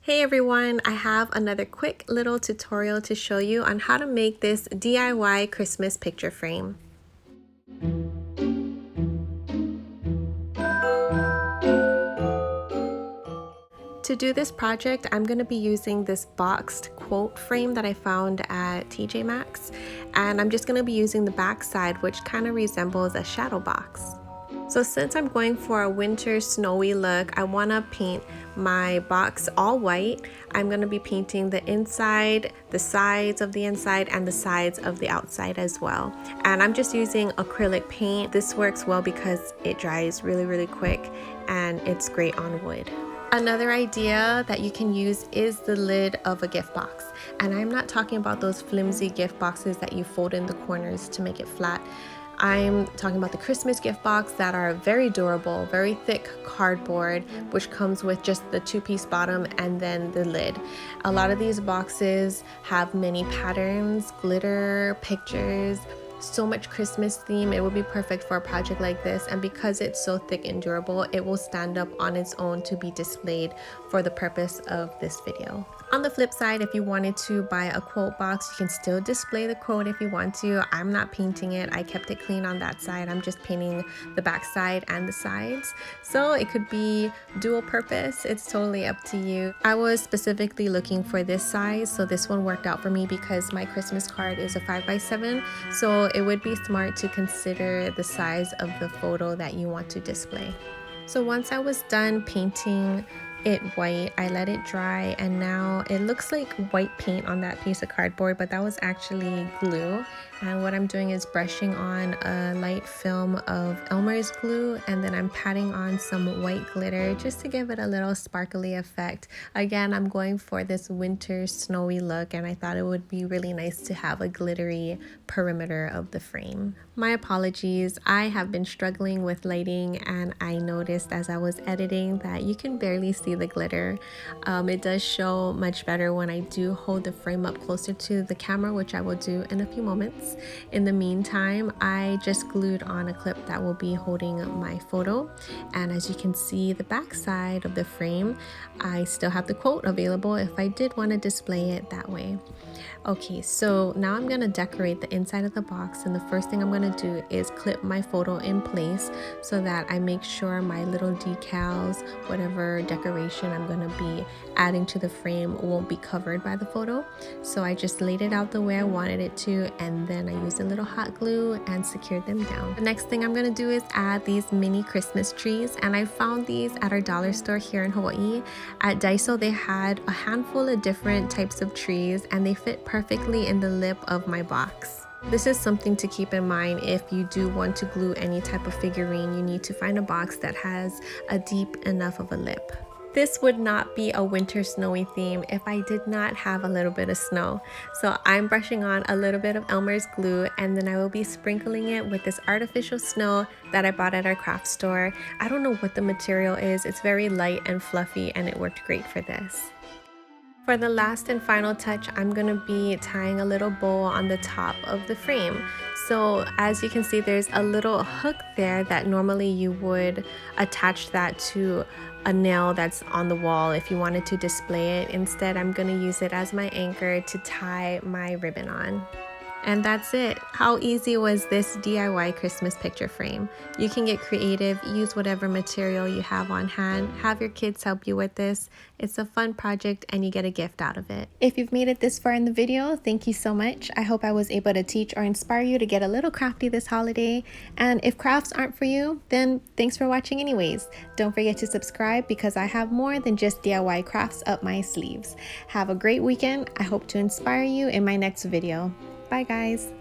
Hey everyone, I have another quick little tutorial to show you on how to make this DIY Christmas picture frame. To do this project, I'm going to be using this boxed quote frame that I found at TJ Maxx, and I'm just going to be using the back side, which kind of resembles a shadow box. So since I'm going for a winter snowy look, I want to paint my box all white. I'm going to be painting the inside, the sides of the inside, and the sides of the outside as well. And I'm just using acrylic paint. This works well because it dries really quick and it's great on wood. Another idea that you can use is the lid of a gift box. And I'm not talking about those flimsy gift boxes that you fold in the corners to make it flat. I'm talking about the Christmas gift box that are very durable, very thick cardboard, which comes with just the two-piece bottom and then the lid. A lot of these boxes have many patterns, glitter, pictures, so much Christmas theme. It would be perfect for a project like this, and because it's so thick and durable, it will stand up on its own to be displayed for the purpose of this video. On the flip side, if you wanted to buy a quote box, you can still display the quote if you want to. I'm not painting it. I kept it clean on that side. I'm just painting the back side and the sides. So it could be dual purpose. It's totally up to you. I was specifically looking for this size, so this one worked out for me because my Christmas card is a 5x7. So it would be smart to consider the size of the photo that you want to display. So once I was done painting it white, I let it dry, and now it looks like white paint on that piece of cardboard, but that was actually glue. And what I'm doing is brushing on a light film of Elmer's glue, and then I'm patting on some white glitter just to give it a little sparkly effect. Again, I'm going for this winter snowy look, and I thought it would be really nice to have a glittery perimeter of the frame. My apologies, I have been struggling with lighting, and I noticed as I was editing that you can barely see the glitter. It does show much better when I do hold the frame up closer to the camera, which I will do in a few moments. In the meantime, I just glued on a clip that will be holding my photo, and as you can see the back side of the frame, I still have the quote available if I did want to display it that way. Okay, so now I'm going to decorate the inside of the box, and the first thing I'm going to do is clip my photo in place so that I make sure my little decals, whatever decoration I'm going to be adding to the frame, won't be covered by the photo. So I just laid it out the way I wanted it to, and then I used a little hot glue and secured them down. The next thing I'm going to do is add these mini Christmas trees, and I found these at our dollar store here in Hawaii. At Daiso, they had a handful of different types of trees, and they fit perfectly in the lip of my box. This is something to keep in mind if you do want to glue any type of figurine. You need to find a box that has a deep enough of a lip. This would not be a winter snowy theme if I did not have a little bit of snow. So I'm brushing on a little bit of Elmer's glue, and then I will be sprinkling it with this artificial snow that I bought at our craft store. I don't know what the material is. It's very light and fluffy, and it worked great for this. For the last and final touch, I'm going to be tying a little bow on the top of the frame. So as you can see, there's a little hook there that normally you would attach that to a nail that's on the wall if you wanted to display it. Instead, I'm going to use it as my anchor to tie my ribbon on. And that's it. How easy was this DIY Christmas picture frame? You can get creative, use whatever material you have on hand, have your kids help you with this. It's a fun project and you get a gift out of it. If you've made it this far in the video, thank you so much. I hope I was able to teach or inspire you to get a little crafty this holiday. And if crafts aren't for you, then thanks for watching anyways. Don't forget to subscribe because I have more than just DIY crafts up my sleeves. Have a great weekend. I hope to inspire you in my next video. Bye guys.